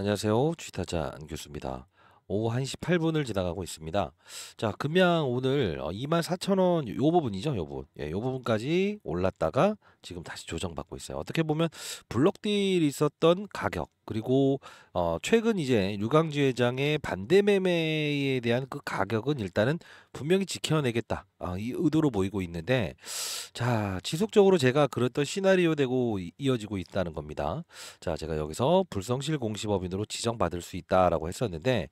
안녕하세요. 주식타자 안교수입니다. 오후 1시 8분을 지나가고 있습니다. 자, 금양 오늘 24,000원 요 부분이죠, 요 부분. 예, 요 부분까지 올랐다가 지금 다시 조정받고 있어요. 어떻게 보면 블록딜이 있었던 가격 그리고 최근 이제 류강주 회장의 반대 매매에 대한 그 가격은 일단은 분명히 지켜내겠다. 이 의도로 보이고 있는데 자, 지속적으로 제가 그랬던 시나리오 되고 이어지고 있다는 겁니다. 자, 제가 여기서 불성실 공시법인으로 지정받을 수 있다라고 했었는데,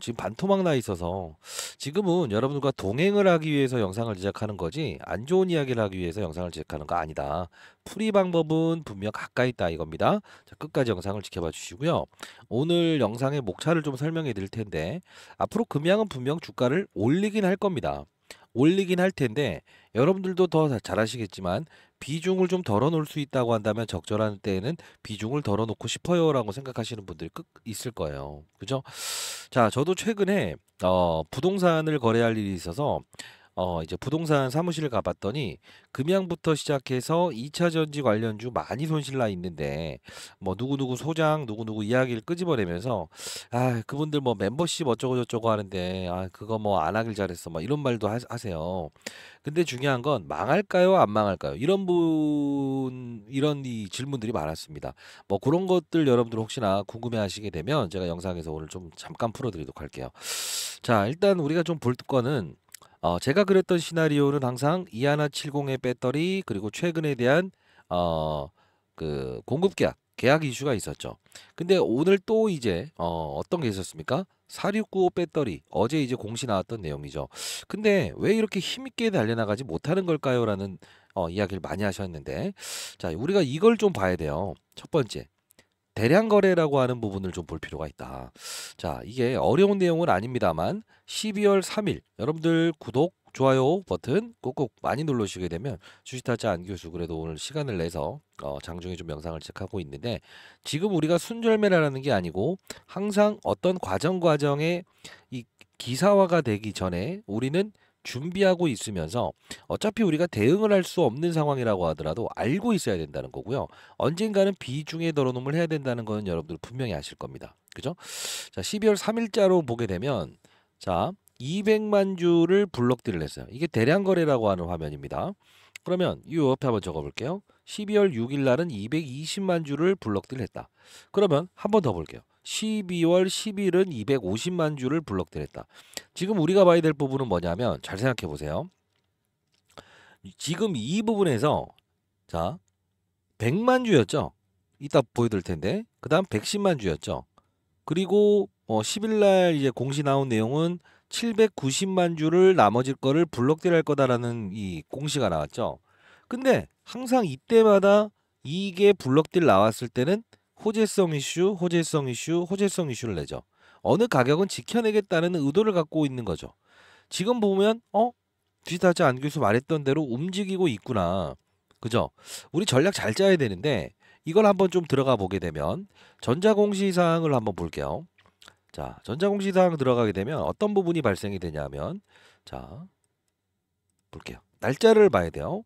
지금 반토막 나 있어서 지금은 여러분들과 동행을 하기 위해서 영상을 제작하는 거지, 안 좋은 이야기를 하기 위해서 영상을 제작하는 거 아니다. 풀이 방법은 분명 가까이 있다 이겁니다. 자, 끝까지 영상을 지켜봐 주시고요. 오늘 영상의 목차를 좀 설명해 드릴 텐데, 앞으로 금양은 분명 주가를 올리긴 할 겁니다. 올리긴 할 텐데, 여러분들도 더 잘 아시겠지만 비중을 좀 덜어 놓을 수 있다고 한다면 적절한 때에는 비중을 덜어 놓고 싶어요라고 생각하시는 분들이 있을 거예요. 그죠? 자, 저도 최근에 부동산을 거래할 일이 있어서 이제 부동산 사무실을 가봤더니 금양부터 시작해서 2차 전지 관련주 많이 손실 나 있는데 뭐 누구누구 소장 누구누구 이야기를 끄집어내면서 그분들 뭐 멤버십 어쩌고 저쩌고 하는데 그거 뭐 안 하길 잘했어 뭐 이런 말도 하세요. 근데 중요한 건 망할까요 안 망할까요 이런 이 질문들이 많았습니다. 뭐 그런 것들 여러분들 혹시나 궁금해 하시게 되면 제가 영상에서 오늘 좀 잠깐 풀어드리도록 할게요. 자, 일단 우리가 좀 볼 거는 제가 그랬던 시나리오는 항상 이하나70의 배터리 그리고 최근에 대한 공급 계약 이슈가 있었죠. 근데 오늘 또 이제 어떤 게 있었습니까? 4695 배터리 어제 이제 공시 나왔던 내용이죠. 근데 왜 이렇게 힘있게 달려나가지 못하는 걸까요?라는 이야기를 많이 하셨는데 자, 우리가 이걸 좀 봐야 돼요. 첫 번째. 대량 거래라고 하는 부분을 좀 볼 필요가 있다. 자, 이게 어려운 내용은 아닙니다만 12월 3일 여러분들 구독, 좋아요 버튼 꼭꼭 많이 눌러주시게 되면 주식타짜 안교수 그래도 오늘 시간을 내서 장중에 좀 영상을 체크하고 있는데 지금 우리가 순절매라는 게 아니고 항상 어떤 과정에 이 기사화가 되기 전에 우리는 준비하고 있으면서 어차피 우리가 대응을 할 수 없는 상황이라고 하더라도 알고 있어야 된다는 거고요. 언젠가는 비중에 덜어놓음을 해야 된다는 건 여러분들 분명히 아실 겁니다. 그죠? 자, 12월 3일자로 보게 되면 자, 200만 주를 블록딜을 했어요. 이게 대량 거래라고 하는 화면입니다. 그러면 이 옆에 한번 적어 볼게요. 12월 6일 날은 220만 주를 블록딜 했다. 그러면 한 번 더 볼게요. 12월 10일은 250만 주를 블록딜 했다. 지금 우리가 봐야 될 부분은 뭐냐면 잘 생각해 보세요. 지금 이 부분에서 자, 100만 주였죠. 이따 보여드릴 텐데. 그다음 110만 주였죠. 그리고 10일 날 이제 공시 나온 내용은 790만 주를 나머지 거를 블록딜 할 거다라는 이 공시가 나왔죠. 근데 항상 이때마다 이게 블록딜 나왔을 때는 호재성 이슈, 호재성 이슈, 호재성 이슈를 내죠. 어느 가격은 지켜내겠다는 의도를 갖고 있는 거죠. 지금 보면 디지털자 안 교수 말했던 대로 움직이고 있구나. 그죠? 우리 전략 잘 짜야 되는데 이걸 한번 좀 들어가 보게 되면 전자공시사항을 한번 볼게요. 자, 전자공시사항 들어가게 되면 어떤 부분이 발생이 되냐면 자, 볼게요. 날짜를 봐야 돼요.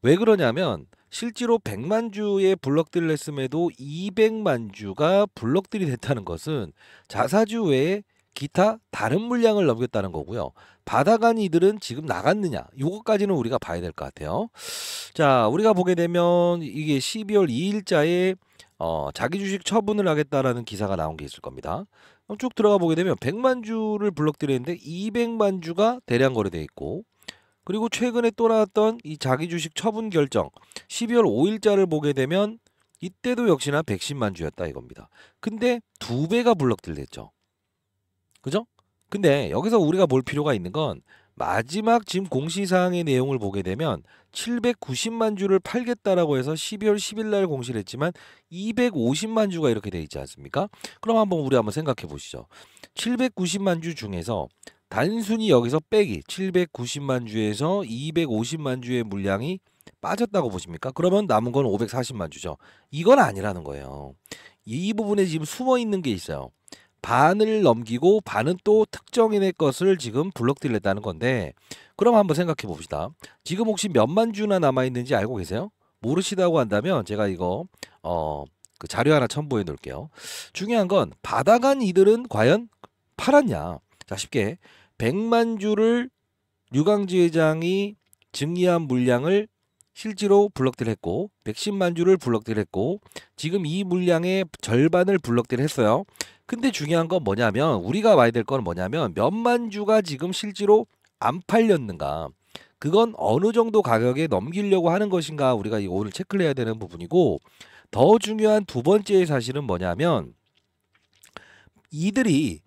왜 그러냐면 실제로 100만 주의 블록들을 했음에도 200만 주가 블록들이 됐다는 것은 자사주 외에 기타 다른 물량을 넘겼다는 거고요. 받아간 이들은 지금 나갔느냐? 요거까지는 우리가 봐야 될 것 같아요. 자, 우리가 보게 되면 이게 12월 2일자에 자기 주식 처분을 하겠다라는 기사가 나온 게 있을 겁니다. 그럼 쭉 들어가 보게 되면 100만 주를 블록들였는데 200만 주가 대량 거래돼 있고 그리고 최근에 또 나왔던 이 자기 주식 처분 결정 12월 5일자를 보게 되면 이때도 역시나 110만 주였다 이겁니다. 근데 두 배가 블록딜 됐죠. 그죠? 근데 여기서 우리가 볼 필요가 있는 건 마지막 지금 공시사항의 내용을 보게 되면 790만 주를 팔겠다라고 해서 12월 10일 날 공시를 했지만 250만 주가 이렇게 돼 있지 않습니까? 그럼 우리 한번 생각해 보시죠. 790만 주 중에서 단순히 여기서 빼기 790만 주에서 250만 주의 물량이 빠졌다고 보십니까? 그러면 남은 건 540만 주죠. 이건 아니라는 거예요. 이 부분에 지금 숨어 있는 게 있어요. 반을 넘기고 반은 또 특정인의 것을 지금 블록딜 했다는 건데 그럼 한번 생각해 봅시다. 지금 혹시 몇만 주나 남아 있는지 알고 계세요? 모르시다고 한다면 제가 이거 그 자료 하나 첨부해 놓을게요. 중요한 건 받아간 이들은 과연 팔았냐. 자, 쉽게 100만 주를 류강지 회장이 증리한 물량을 실제로 블록딜 했고 110만 주를 블록딜 했고 지금 이 물량의 절반을 블록딜 했어요. 근데 중요한 건 뭐냐면 우리가 봐야 될 건 뭐냐면 몇만 주가 지금 실제로 안 팔렸는가. 그건 어느 정도 가격에 넘기려고 하는 것인가 우리가 이거 오늘 체크를 해야 되는 부분이고 더 중요한 두 번째 사실은 뭐냐면 이들이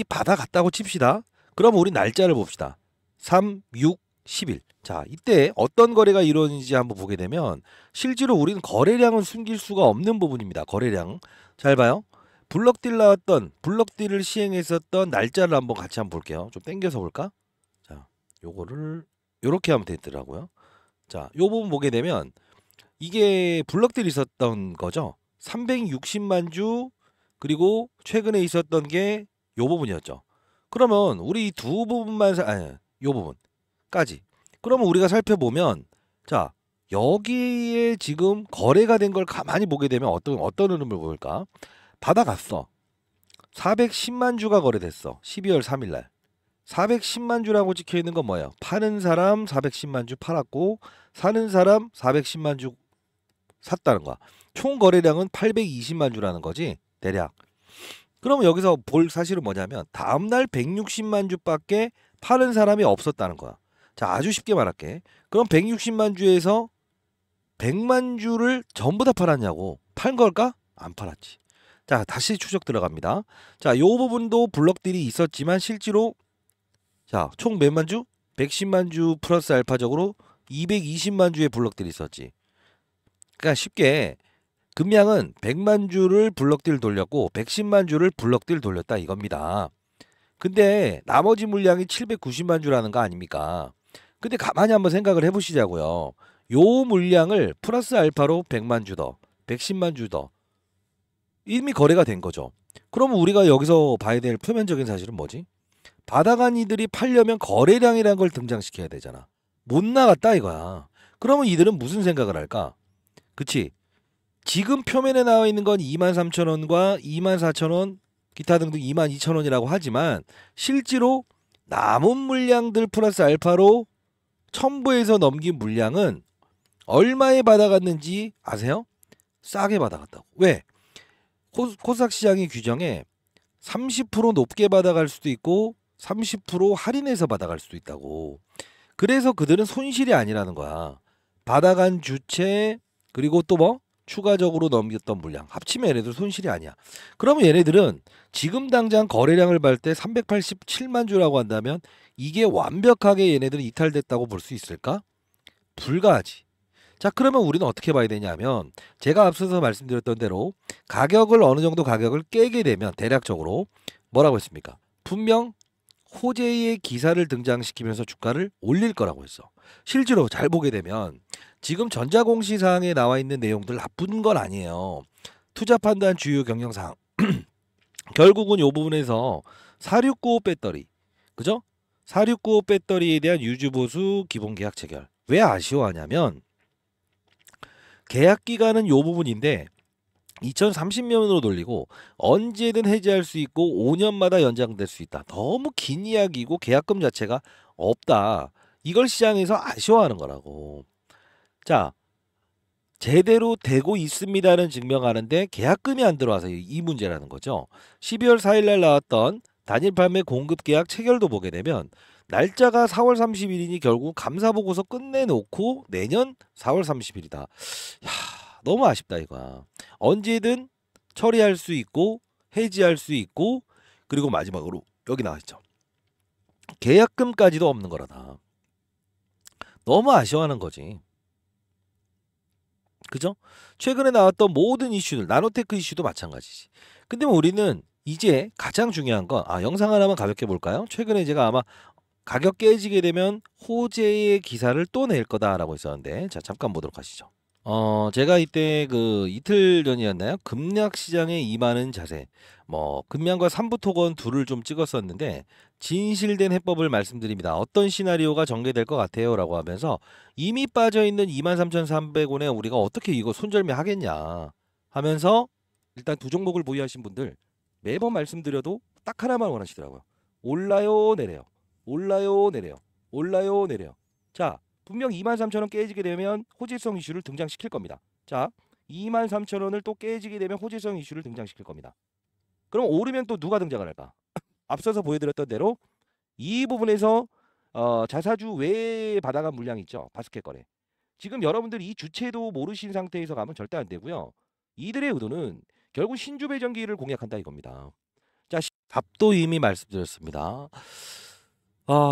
받아갔다고 칩시다. 그럼 우리 날짜를 봅시다. 3, 6, 10일. 자, 이때 어떤 거래가 이루어지는지 한번 보게 되면 실제로 우리는 거래량은 숨길 수가 없는 부분입니다. 거래량. 잘 봐요. 블록딜 나왔던 블록딜을 시행했었던 날짜를 한번 같이 한번 볼게요. 좀 당겨서 볼까? 자, 요거를 요렇게 하면 되더라고요. 자, 요 부분 보게 되면 이게 블록딜이 있었던 거죠. 360만 주 그리고 최근에 있었던 게 요 부분이었죠. 그러면 우리 두 부분만 아니, 요 부분까지. 그러면 우리가 살펴보면 자, 여기에 지금 거래가 된 걸 가만히 보게 되면 어떤 흐름을 보일까? 받아갔어. 410만 주가 거래됐어. 12월 3일 날. 410만 주라고 찍혀 있는 건 뭐예요? 파는 사람 410만 주 팔았고 사는 사람 410만 주 샀다는 거야. 총 거래량은 820만 주라는 거지. 대략. 그러면 여기서 볼 사실은 뭐냐면 다음날 160만 주밖에 파는 사람이 없었다는 거야. 자, 아주 쉽게 말할게. 그럼 160만 주에서 100만 주를 전부 다 팔았냐고. 팔 걸까? 안 팔았지. 자, 다시 추적 들어갑니다. 자, 요 부분도 블록딜이 있었지만 실제로 자, 총 몇만 주? 110만 주 플러스 알파적으로 220만 주의 블록딜이 있었지. 그러니까 쉽게 금량은 100만 주를 블록딜 돌렸고 110만 주를 블록딜 돌렸다 이겁니다. 근데 나머지 물량이 790만 주라는 거 아닙니까? 근데 가만히 한번 생각을 해보시자고요. 요 물량을 플러스 알파로 100만 주 더, 110만 주 더 이미 거래가 된 거죠. 그러면 우리가 여기서 봐야 될 표면적인 사실은 뭐지? 받아간 이들이 팔려면 거래량이라는 걸 등장시켜야 되잖아. 못 나갔다 이거야. 그러면 이들은 무슨 생각을 할까? 그치? 지금 표면에 나와 있는 건 23,000원과 24,000원 기타 등등 22,000원이라고 하지만 실제로 남은 물량들 플러스 알파로 첨부해서 넘긴 물량은 얼마에 받아갔는지 아세요? 싸게 받아갔다고. 왜? 코스닥 시장의 규정에 30% 높게 받아갈 수도 있고 30% 할인해서 받아갈 수도 있다고. 그래서 그들은 손실이 아니라는 거야. 받아간 주체 그리고 또 뭐? 추가적으로 넘겼던 물량 합치면 얘네들 손실이 아니야. 그러면 얘네들은 지금 당장 거래량을 볼 때 387만 주라고 한다면 이게 완벽하게 얘네들은 이탈됐다고 볼 수 있을까? 불가하지. 자, 그러면 우리는 어떻게 봐야 되냐면 제가 앞서서 말씀드렸던 대로 가격을 어느 정도 가격을 깨게 되면 대략적으로 뭐라고 했습니까? 분명 호재의 기사를 등장시키면서 주가를 올릴 거라고 했어. 실제로 잘 보게 되면 지금 전자공시사항에 나와 있는 내용들 나쁜 건 아니에요. 투자 판단 주요 경영사항. 결국은 이 부분에서 4695 배터리. 그죠? 4695 배터리에 대한 유주보수 기본계약 체결. 왜 아쉬워하냐면 계약 기간은 이 부분인데 2030년으로 돌리고 언제든 해지할 수 있고 5년마다 연장될 수 있다. 너무 긴 이야기고 계약금 자체가 없다. 이걸 시장에서 아쉬워하는 거라고. 자, 제대로 되고 있습니다는 증명하는데 계약금이 안 들어와서 이 문제라는 거죠. 12월 4일 날 나왔던 단일 판매 공급 계약 체결도 보게 되면 날짜가 4월 30일이니 결국 감사 보고서 끝내놓고 내년 4월 30일이다. 야, 너무 아쉽다 이거야. 언제든 처리할 수 있고 해지할 수 있고 그리고 마지막으로 여기 나와있죠. 계약금까지도 없는 거라다. 너무 아쉬워하는 거지. 그죠? 최근에 나왔던 모든 이슈들, 나노테크 이슈도 마찬가지지. 근데 우리는 이제 가장 중요한 건, 영상 하나만 가볍게 볼까요? 최근에 제가 아마 가격 깨지게 되면 호재의 기사를 또 낼 거다라고 했었는데, 자, 잠깐 보도록 하시죠. 제가 이때 그 이틀 전이었나요? 금약 시장에 임하는 자세. 뭐, 금양과 삼부토건 둘을 좀 찍었었는데, 진실된 해법을 말씀드립니다. 어떤 시나리오가 전개될 것 같아요? 라고 하면서 이미 빠져있는 23,300원에 우리가 어떻게 이거 손절매 하겠냐 하면서 일단 두 종목을 보유하신 분들 매번 말씀드려도 딱 하나만 원하시더라고요. 올라요 내려요. 올라요 내려요. 올라요 내려요. 자, 분명 23,000원 깨지게 되면 호재성 이슈를 등장시킬 겁니다. 자, 23,000원을 또 깨지게 되면 호재성 이슈를 등장시킬 겁니다. 그럼 오르면 또 누가 등장을 할까? 앞서서 보여드렸던 대로 이 부분에서 자사주 외에 받아간 물량 있죠. 바스켓 거래. 지금 여러분들이 이 주체도 모르신 상태에서 가면 절대 안 되고요. 이들의 의도는 결국 신주 배전기를 공략한다 이겁니다. 자, 답도 이미 말씀드렸습니다.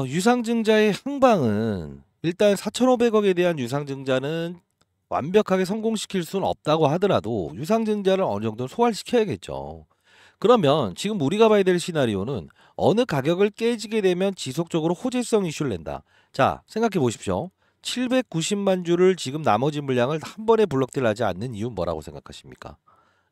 유상증자의 항방은 일단 4,500억에 대한 유상증자는 완벽하게 성공시킬 수는 없다고 하더라도 유상증자를 어느 정도 소화시켜야겠죠. 그러면 지금 우리가 봐야 될 시나리오는 어느 가격을 깨지게 되면 지속적으로 호재성 이슈를 낸다. 자, 생각해 보십시오. 790만 주를 지금 나머지 물량을 한 번에 블록딜 하지 않는 이유는 뭐라고 생각하십니까?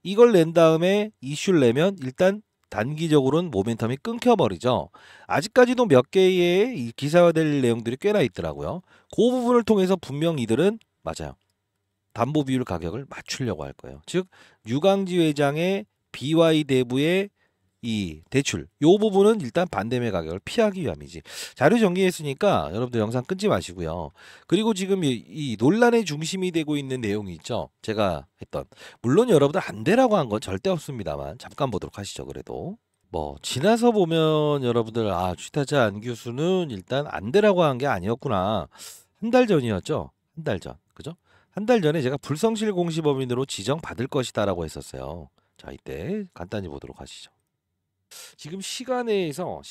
이걸 낸 다음에 이슈를 내면 일단 단기적으로는 모멘텀이 끊겨버리죠. 아직까지도 몇 개의 이 기사화될 내용들이 꽤나 있더라고요. 그 부분을 통해서 분명 이들은 맞아요. 담보 비율 가격을 맞추려고 할 거예요. 즉 유강지 회장의 BY 대부의 이 대출 요 부분은 일단 반대매 가격을 피하기 위함이지. 자료 정리했으니까 여러분들 영상 끊지 마시고요. 그리고 지금 이 논란의 중심이 되고 있는 내용이 있죠. 제가 했던 물론 여러분들 안 되라고 한 건 절대 없습니다만 잠깐 보도록 하시죠. 그래도 뭐 지나서 보면 여러분들 주타자 안 교수는 일단 안 되라고 한 게 아니었구나. 한 달 전이었죠. 한 달 전. 그죠? 한 달 전에 제가 불성실 공시법인으로 지정받을 것이다라고 했었어요. 자, 이때 간단히 보도록 하시죠. 지금 시간에서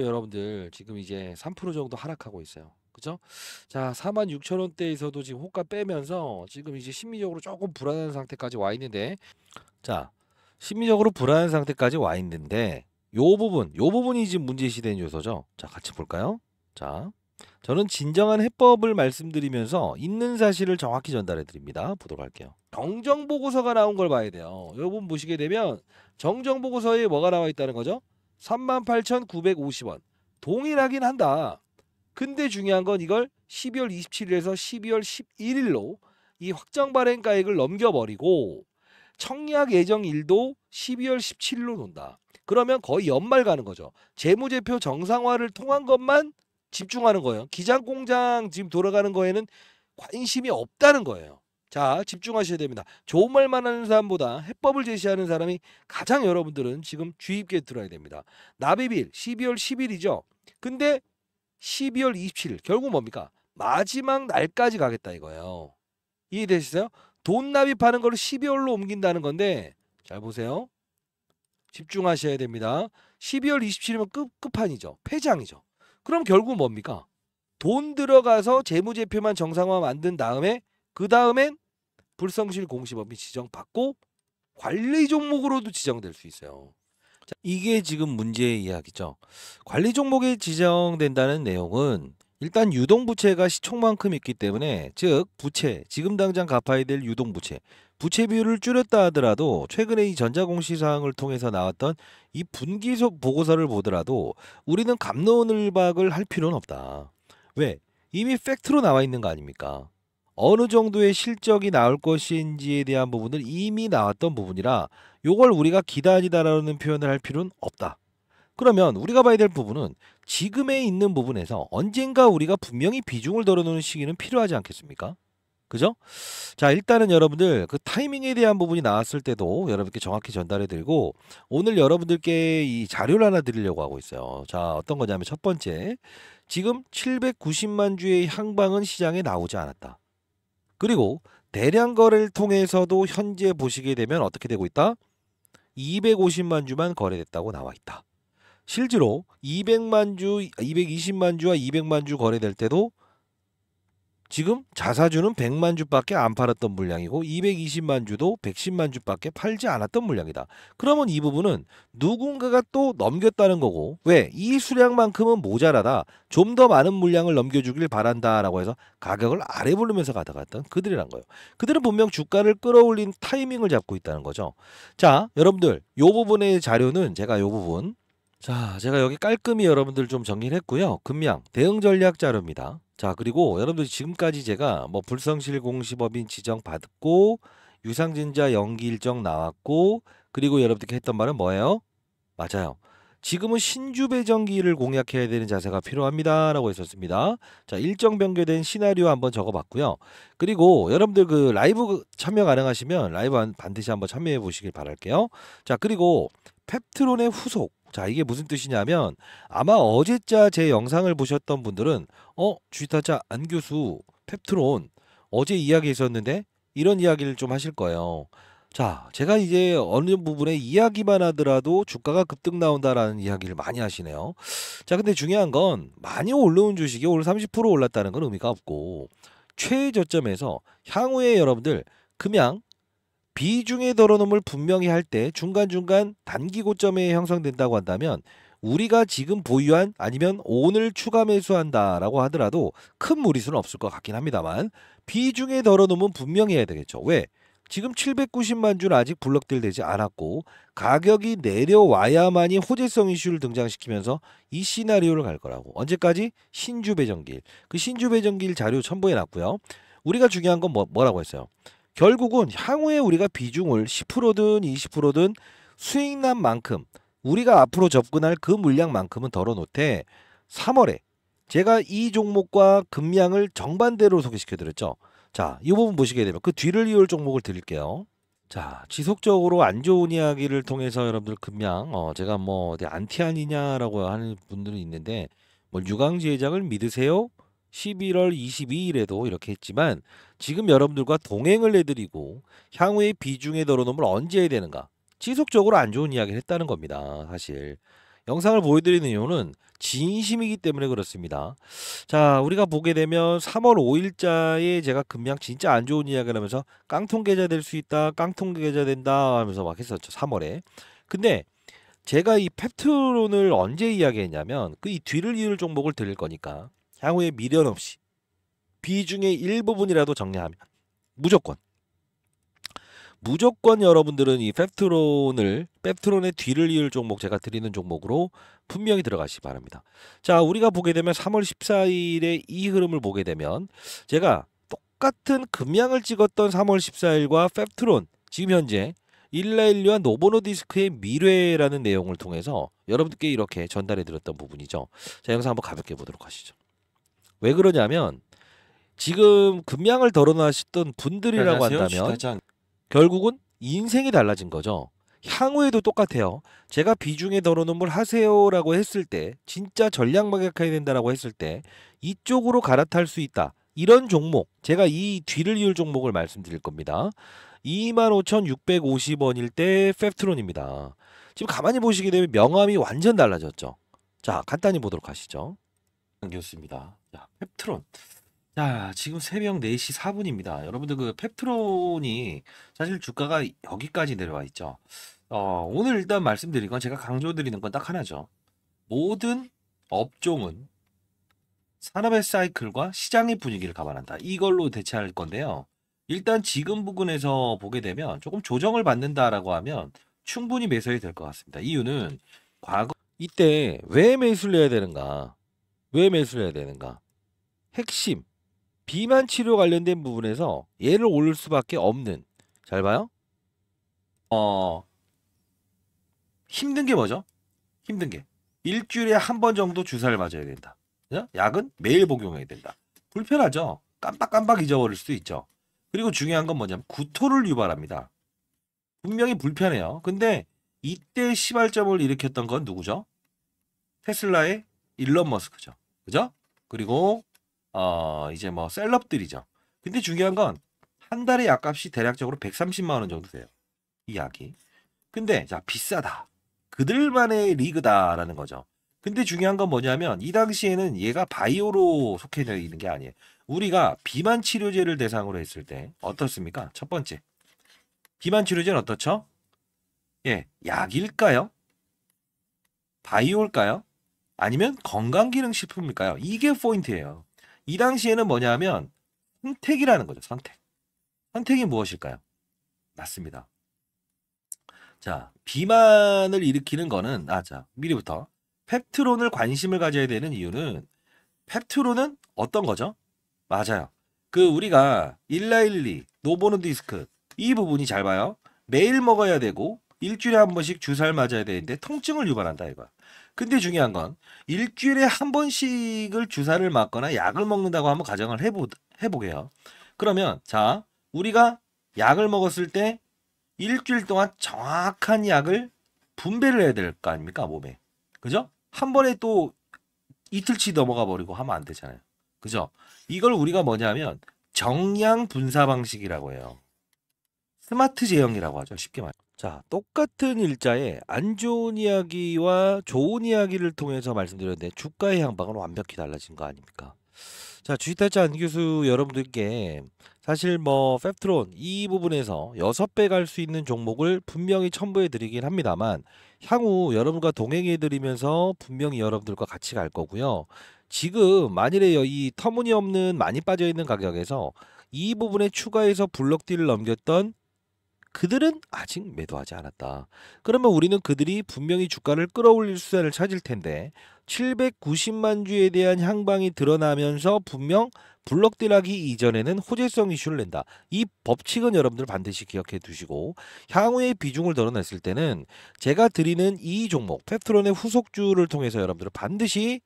여러분들 지금 이제 3% 정도 하락하고 있어요. 그죠? 자, 46,000원대에서도 지금 호가 빼면서 지금 이제 심리적으로 조금 불안한 상태까지 와 있는데, 자, 심리적으로 불안한 상태까지 와 있는데 요 부분이 지금 문제시된 요소죠. 자, 같이 볼까요? 자, 저는 진정한 해법을 말씀드리면서 있는 사실을 정확히 전달해 드립니다. 보도록 할게요. 정정보고서가 나온 걸 봐야 돼요. 이 부분 보시게 되면 정정보고서에 뭐가 나와 있다는 거죠? 38,950원. 동일하긴 한다. 근데 중요한 건 이걸 12월 27일에서 12월 11일로 이 확정 발행가액을 넘겨버리고 청약 예정일도 12월 17일로 논다. 그러면 거의 연말 가는 거죠. 재무제표 정상화를 통한 것만 집중하는 거예요. 기장공장 지금 돌아가는 거에는 관심이 없다는 거예요. 자, 집중하셔야 됩니다. 좋은 말만 하는 사람보다 해법을 제시하는 사람이 가장 여러분들은 지금 주의 깊게 들어야 됩니다. 납입일 12월 10일이죠. 근데 12월 27일 결국 뭡니까? 마지막 날까지 가겠다 이거예요. 이해되시죠? 돈 납입하는 걸 12월로 옮긴다는 건데 잘 보세요. 집중하셔야 됩니다. 12월 27일이면 끝판이죠. 폐장이죠. 그럼 결국 뭡니까? 돈 들어가서 재무제표만 정상화 만든 다음에 그 다음엔 불성실 공시법이 지정받고 관리 종목으로도 지정될 수 있어요. 자, 이게 지금 문제의 이야기죠. 관리 종목에 지정된다는 내용은 일단 유동부채가 시총만큼 있기 때문에 즉 부채, 지금 당장 갚아야 될 유동부채, 부채 비율을 줄였다 하더라도 최근에 이 전자공시사항을 통해서 나왔던 이 분기 보고서를 보더라도 우리는 갑론을박을 할 필요는 없다. 왜? 이미 팩트로 나와 있는 거 아닙니까? 어느 정도의 실적이 나올 것인지에 대한 부분은 이미 나왔던 부분이라 요걸 우리가 기다리다라는 표현을 할 필요는 없다. 그러면 우리가 봐야 될 부분은 지금에 있는 부분에서 언젠가 우리가 분명히 비중을 덜어놓는 시기는 필요하지 않겠습니까? 그죠? 자, 일단은 여러분들 그 타이밍에 대한 부분이 나왔을 때도 여러분께 정확히 전달해 드리고 오늘 여러분들께 이 자료를 하나 드리려고 하고 있어요. 자, 어떤 거냐면 첫 번째, 지금 790만 주의 향방은 시장에 나오지 않았다. 그리고 대량 거래를 통해서도 현재 보시게 되면 어떻게 되고 있다? 250만 주만 거래됐다고 나와 있다. 실제로 200만 주, 220만 주와 200만 주 거래될 때도 지금 자사주는 100만 주밖에 안 팔았던 물량이고 220만 주도 110만 주밖에 팔지 않았던 물량이다. 그러면 이 부분은 누군가가 또 넘겼다는 거고, 왜? 이 수량만큼은 모자라다. 좀 더 많은 물량을 넘겨주길 바란다라고 해서 가격을 아래 부르면서 가져갔던 그들이란 거예요. 그들은 분명 주가를 끌어올린 타이밍을 잡고 있다는 거죠. 자, 여러분들 이 부분의 자료는 제가 이 부분, 자, 제가 여기 깔끔히 여러분들 좀 정리를 했고요. 금량 대응 전략 자료입니다. 자, 그리고 여러분들 지금까지 제가 뭐 불성실 공시법인 지정 받고 유상증자 연기 일정 나왔고, 그리고 여러분들께 했던 말은 뭐예요? 맞아요. 지금은 신주 배정기를 공략해야 되는 자세가 필요합니다. 라고 했었습니다. 자, 일정 변경된 시나리오 한번 적어봤고요. 그리고 여러분들 그 라이브 참여 가능하시면 라이브 반드시 한번 참여해 보시길 바랄게요. 자, 그리고 펩트론의 후속. 자, 이게 무슨 뜻이냐면 아마 어제자 제 영상을 보셨던 분들은 주식타짜 안 교수 펩트론 어제 이야기했었는데 이런 이야기를 좀 하실 거예요. 자, 제가 이제 어느 부분에 이야기만 하더라도 주가가 급등 나온다라는 이야기를 많이 하시네요. 자, 근데 중요한 건 많이 올라온 주식이 오늘 30% 올랐다는 건 의미가 없고 최저점에서 향후에 여러분들 그냥 비중의 덜어놓음을 분명히 할 때 중간중간 단기 고점에 형성된다고 한다면 우리가 지금 보유한 아니면 오늘 추가 매수한다라고 하더라도 큰 무리수는 없을 것 같긴 합니다만 비중의 덜어놓음은 분명히 해야 되겠죠. 왜? 지금 790만 주는 아직 블록딜 되지 않았고 가격이 내려와야만이 호재성 이슈를 등장시키면서 이 시나리오를 갈 거라고. 언제까지? 신주 배정길. 그 신주 배정길 자료 첨부해 놨고요. 우리가 중요한 건 뭐라고 했어요? 결국은 향후에 우리가 비중을 10%든 20%든 수익난 만큼 우리가 앞으로 접근할 그 물량만큼은 덜어놓되 3월에 제가 이 종목과 금량을 정반대로 소개시켜 드렸죠. 자, 이 부분 보시게 되면 그 뒤를 이을 종목을 드릴게요. 자, 지속적으로 안 좋은 이야기를 통해서 여러분들 금량 제가 뭐 어디 안티아니냐라고 하는 분들이 있는데 뭐 유광지 회장을 믿으세요? 11월 22일에도 이렇게 했지만 지금 여러분들과 동행을 해드리고 향후에 비중에 덜어놓으면 언제 해야 되는가? 지속적으로 안 좋은 이야기를 했다는 겁니다. 사실 영상을 보여드리는 이유는 진심이기 때문에 그렇습니다. 자, 우리가 보게 되면 3월 5일자에 제가 금량 진짜 안 좋은 이야기를 하면서 깡통 계좌 될 수 있다, 깡통 계좌 된다 하면서 막 했었죠. 3월에. 근데 제가 이 펩트론을 언제 이야기했냐면 그 이 뒤를 이을 종목을 드릴 거니까 향후에 미련 없이 비중의 일부분이라도 정리하면 무조건 여러분들은 이 펩트론의 뒤를 이을 종목 제가 드리는 종목으로 분명히 들어가시기 바랍니다. 자, 우리가 보게 되면 3월 14일에 이 흐름을 보게 되면 제가 똑같은 금량을 찍었던 3월 14일과 펩트론 지금 현재 일라일류와 노보노디스크의 미래라는 내용을 통해서 여러분들께 이렇게 전달해 드렸던 부분이죠. 자, 영상 한번 가볍게 보도록 하시죠. 왜 그러냐면 지금 금량을 덜어놨던 분들이라고 한다면 결국은 인생이 달라진 거죠. 향후에도 똑같아요. 제가 비중에 덜어놓은 걸 하세요라고 했을 때 진짜 전략 마격해야 된다라고 했을 때 이쪽으로 갈아탈 수 있다. 이런 종목 제가 이 뒤를 이을 종목을 말씀드릴 겁니다. 25,650원일 때 펩트론입니다. 지금 가만히 보시게 되면 명암이 완전 달라졌죠. 자, 간단히 보도록 하시죠. 교수입니다. 자, 펩트론. 자, 지금 새벽 4시 4분입니다. 여러분들 그 펩트론이 사실 주가가 여기까지 내려와 있죠. 오늘 일단 말씀드린 건 제가 강조드리는 건 딱 하나죠. 모든 업종은 산업의 사이클과 시장의 분위기를 감안한다. 이걸로 대체할 건데요. 일단 지금 부분에서 보게 되면 조금 조정을 받는다라고 하면 충분히 매수해야 될 것 같습니다. 이유는 과거 이때 왜 매수를 해야 되는가? 왜 매수를 해야 되는가? 핵심 비만 치료 관련된 부분에서 얘를 올릴 수밖에 없는. 잘 봐요. 힘든 게 뭐죠? 힘든 게 일주일에 한 번 정도 주사를 맞아야 된다. 그죠? 약은 매일 복용해야 된다. 불편하죠. 깜빡깜빡 잊어버릴 수도 있죠. 그리고 중요한 건 뭐냐면 구토를 유발합니다. 분명히 불편해요. 근데 이때 시발점을 일으켰던 건 누구죠? 테슬라의 일론 머스크죠. 그죠? 그리고 이제 뭐 셀럽들이죠. 근데 중요한 건 한 달에 약값이 대략적으로 130만 원 정도 돼요. 이 약이. 근데 자, 비싸다. 그들만의 리그다라는 거죠. 근데 중요한 건 뭐냐면 이 당시에는 얘가 바이오로 속해 있는 게 아니에요. 우리가 비만 치료제를 대상으로 했을 때 어떻습니까? 첫 번째. 비만 치료제는 어떻죠? 예, 약일까요? 바이오일까요? 아니면 건강기능식품일까요? 이게 포인트예요. 이 당시에는 뭐냐면 선택이라는 거죠. 선택. 선택이 무엇일까요? 맞습니다. 자, 비만을 일으키는 거는 자, 미리부터 펩트론을 관심을 가져야 되는 이유는 펩트론은 어떤 거죠? 맞아요. 그 우리가 일라일리, 노보노디스크 이 부분이 잘 봐요. 매일 먹어야 되고 일주일에 한 번씩 주사를 맞아야 되는데 통증을 유발한다 이거야. 근데 중요한 건 일주일에 한 번씩을 주사를 맞거나 약을 먹는다고 한번 가정을 해보게요. 그러면 자, 우리가 약을 먹었을 때 일주일 동안 정확한 약을 분배를 해야 될 거 아닙니까, 몸에. 그죠? 한 번에 또 이틀치 넘어가 버리고 하면 안 되잖아요. 그죠? 이걸 우리가 뭐냐면 정량 분사 방식이라고 해요. 스마트 제형이라고 하죠. 쉽게 말해. 자, 똑같은 일자에 안 좋은 이야기와 좋은 이야기를 통해서 말씀드렸는데 주가의 향방은 완벽히 달라진 거 아닙니까? 자, 주식타짜 안 교수 여러분들께 사실 뭐 펩트론 이 부분에서 6배 갈 수 있는 종목을 분명히 첨부해 드리긴 합니다만 향후 여러분과 동행해 드리면서 분명히 여러분들과 같이 갈 거고요. 지금 만일에 이 터무니없는 많이 빠져 있는 가격에서 이 부분에 추가해서 블록딜을 넘겼던 그들은 아직 매도하지 않았다. 그러면 우리는 그들이 분명히 주가를 끌어올릴 수단을 찾을 텐데 790만 주에 대한 향방이 드러나면서 분명 블록딜하기 이전에는 호재성 이슈를 낸다. 이 법칙은 여러분들 반드시 기억해 두시고 향후의 비중을 드러냈을 때는 제가 드리는 이 종목 펩트론의 후속주를 통해서 여러분들 반드시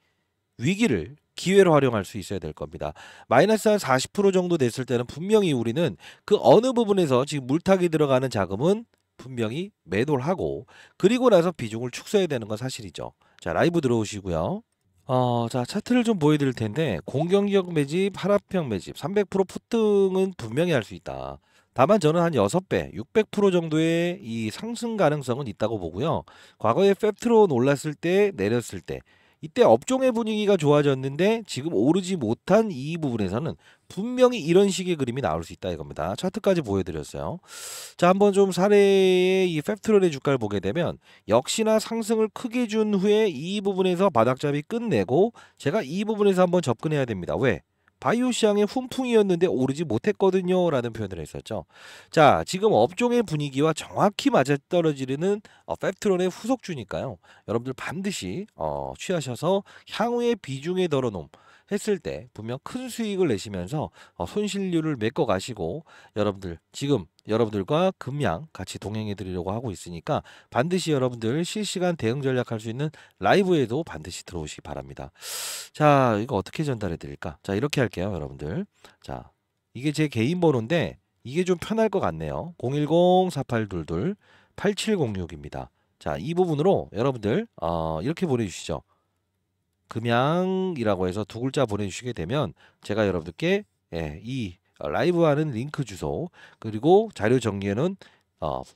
위기를 기회로 활용할 수 있어야 될 겁니다. 마이너스 한 40% 정도 됐을 때는 분명히 우리는 그 어느 부분에서 지금 물타기 들어가는 자금은 분명히 매도를 하고 그리고 나서 비중을 축소해야 되는 건 사실이죠. 자, 라이브 들어오시고요. 자, 차트를 좀 보여드릴 텐데 공격력 매집, 하락평 매집, 300% 폭등은 분명히 할 수 있다. 다만 저는 한 6배, 600% 정도의 이 상승 가능성은 있다고 보고요. 과거에 펩트론 올랐을 때, 내렸을 때 이때 업종의 분위기가 좋아졌는데 지금 오르지 못한 이 부분에서는 분명히 이런 식의 그림이 나올 수 있다 이겁니다. 차트까지 보여드렸어요. 자, 한번 좀 사례의 이 펩트론의 주가를 보게 되면 역시나 상승을 크게 준 후에 이 부분에서 바닥잡이 끝내고 제가 이 부분에서 한번 접근해야 됩니다. 왜? 바이오 시장의 훈풍이었는데 오르지 못했거든요 라는 표현을 했었죠. 자, 지금 업종의 분위기와 정확히 맞아떨어지는 펩트론의 후속주니까요. 여러분들 반드시 취하셔서 향후의 비중에 덜어놓음 했을 때 분명 큰 수익을 내시면서 손실률을 메꿔 가시고 여러분들 지금 여러분들과 금양 같이 동행해 드리려고 하고 있으니까 반드시 여러분들 실시간 대응 전략할 수 있는 라이브에도 반드시 들어오시기 바랍니다. 자, 이거 어떻게 전달해 드릴까? 자, 이렇게 할게요, 여러분들. 자, 이게 제 개인 번호인데 이게 좀 편할 것 같네요. 010-4822-8706입니다. 자, 이 부분으로 여러분들 이렇게 보내주시죠. 금양이라고 해서 두 글자 보내주시게 되면 제가 여러분들께 이 라이브 하는 링크 주소 그리고 자료 정리에는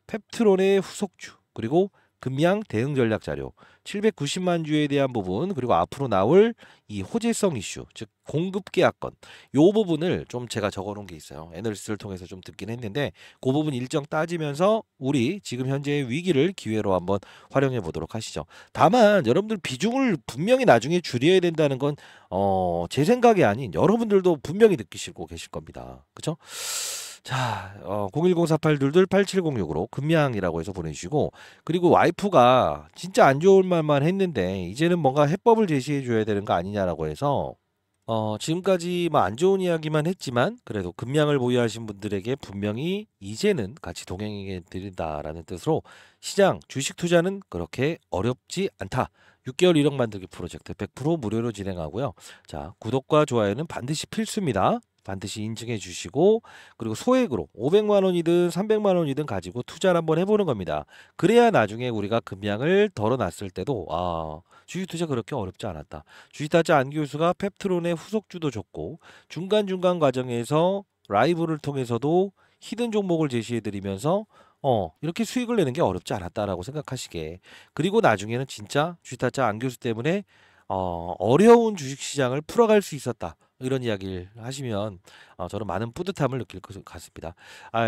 펩트론의 후속주 그리고 금양 대응 전략 자료 790만 주에 대한 부분 그리고 앞으로 나올 이 호재성 이슈 즉 공급 계약권 요 부분을 좀 제가 적어 놓은 게 있어요. 애널리스트를 통해서 좀 듣긴 했는데 그 부분 일정 따지면서 우리 지금 현재의 위기를 기회로 한번 활용해 보도록 하시죠. 다만 여러분들 비중을 분명히 나중에 줄여야 된다는 건 제 생각이 아닌 여러분들도 분명히 느끼시고 계실 겁니다. 그렇죠? 자, 010-4822-8706으로 금양이라고 해서 보내주시고 그리고 와이프가 진짜 안 좋은 말만 했는데 이제는 뭔가 해법을 제시해 줘야 되는 거 아니냐라고 해서 지금까지 뭐 안 좋은 이야기만 했지만 그래도 금양을 보유하신 분들에게 분명히 이제는 같이 동행해 드린다라는 뜻으로 시장 주식 투자는 그렇게 어렵지 않다. 6개월 1억 만들기 프로젝트 100% 무료로 진행하고요. 자, 구독과 좋아요는 반드시 필수입니다. 반드시 인증해 주시고 그리고 소액으로 500만 원이든 300만 원이든 가지고 투자를 한번 해보는 겁니다. 그래야 나중에 우리가 금양을 덜어놨을 때도 주식 투자 그렇게 어렵지 않았다. 주식타짜 안 교수가 펩트론의 후속주도 줬고 중간중간 과정에서 라이브를 통해서도 히든 종목을 제시해드리면서 이렇게 수익을 내는 게 어렵지 않았다라고 생각하시게 그리고 나중에는 진짜 주식타짜 안 교수 때문에 어려운 주식시장을 풀어갈 수 있었다. 이런 이야기를 하시면 저는 많은 뿌듯함을 느낄 것 같습니다.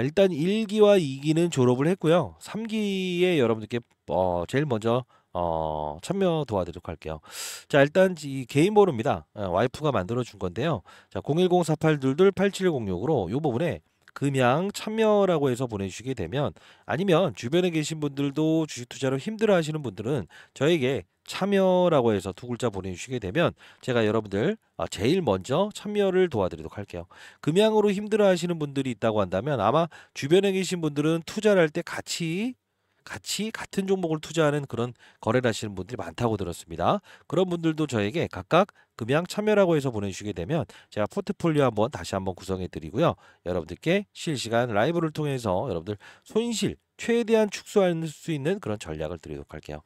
일단 1기와 2기는 졸업을 했고요. 3기에 여러분들께 제일 먼저 참여 도와드리도록 할게요. 자, 일단 이 개인 번호입니다. 와이프가 만들어 준 건데요. 자, 010-4822-8706으로 이 부분에 금양 참여라고 해서 보내주시게 되면, 아니면 주변에 계신 분들도 주식 투자로 힘들어 하시는 분들은 저에게 참여라고 해서 두 글자 보내주시게 되면 제가 여러분들 제일 먼저 참여를 도와드리도록 할게요. 금양으로 힘들어 하시는 분들이 있다고 한다면 아마 주변에 계신 분들은 투자를 할 때 같이 같은 종목을 투자하는 그런 거래를 하시는 분들이 많다고 들었습니다. 그런 분들도 저에게 각각 금양 참여라고 해서 보내주시게 되면 제가 포트폴리오 한번 다시 한번 구성해 드리고요. 여러분들께 실시간 라이브를 통해서 여러분들 손실 최대한 축소할 수 있는 그런 전략을 드리도록 할게요.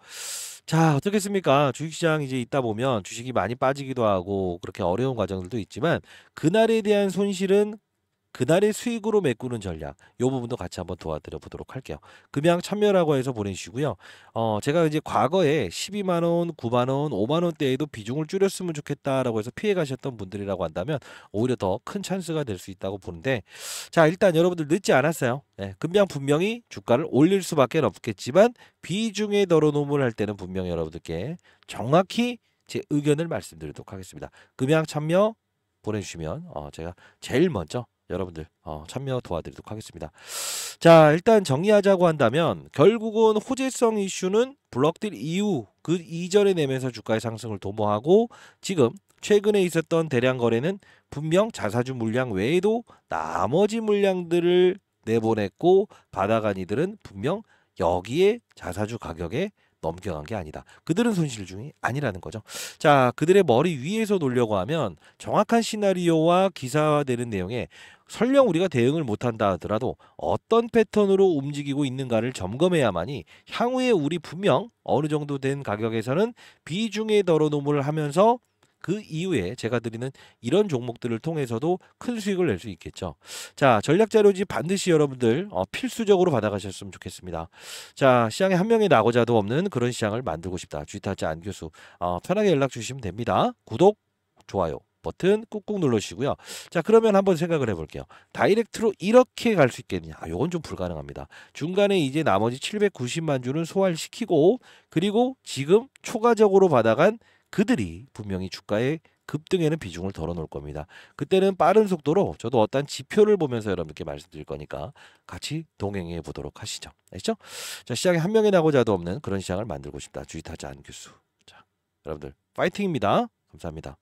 자, 어떻겠습니까? 주식시장 이제 있다 보면 주식이 많이 빠지기도 하고 그렇게 어려운 과정들도 있지만 그날에 대한 손실은 그날의 수익으로 메꾸는 전략, 요 부분도 같이 한번 도와드려 보도록 할게요. 금양 참여라고 해서 보내주시고요. 제가 이제 과거에 12만 원, 9만 원, 5만 원대에도 비중을 줄였으면 좋겠다라고 해서 피해 가셨던 분들이라고 한다면 오히려 더 큰 찬스가 될 수 있다고 보는데, 자, 일단 여러분들 늦지 않았어요. 네, 금양 분명히 주가를 올릴 수밖에 없겠지만 비중에 덜어놓음을 할 때는 분명히 여러분들께 정확히 제 의견을 말씀드리도록 하겠습니다. 금양 참여 보내주시면 제가 제일 먼저 여러분들 참여 도와드리도록 하겠습니다. 자, 일단 정리하자고 한다면 결국은 호재성 이슈는 블록딜 이후 그 이전에 내면서 주가의 상승을 도모하고, 지금 최근에 있었던 대량 거래는 분명 자사주 물량 외에도 나머지 물량들을 내보냈고, 받아간 이들은 분명 여기에 자사주 가격에 넘겨간 게 아니다. 그들은 손실 중이 아니라는 거죠. 자, 그들의 머리 위에서 놓으려고 하면 정확한 시나리오와 기사화되는 내용에 설령 우리가 대응을 못한다 하더라도 어떤 패턴으로 움직이고 있는가를 점검해야만이 향후에 우리 분명 어느 정도 된 가격에서는 비중에 덜어놓음을 하면서 그 이후에 제가 드리는 이런 종목들을 통해서도 큰 수익을 낼 수 있겠죠. 자, 전략 자료지 반드시 여러분들 필수적으로 받아가셨으면 좋겠습니다. 자, 시장에 한 명의 낙오자도 없는 그런 시장을 만들고 싶다. 주식타짜 안교수 편하게 연락 주시면 됩니다. 구독, 좋아요 버튼 꾹꾹 눌러주시고요. 자, 그러면 한번 생각을 해볼게요. 다이렉트로 이렇게 갈 수 있겠느냐? 요건 좀 불가능합니다. 중간에 이제 나머지 790만 주는 소화시키고, 그리고 지금 초과적으로 받아간 그들이 분명히 주가의 급등에는 비중을 덜어놓을 겁니다. 그때는 빠른 속도로 저도 어떤 지표를 보면서 여러분께 말씀드릴 거니까 같이 동행해 보도록 하시죠. 아시죠? 자, 시장에 한 명의 낙오자도 없는 그런 시장을 만들고 싶다. 주식타짜 안규수. 자, 여러분들 파이팅입니다. 감사합니다.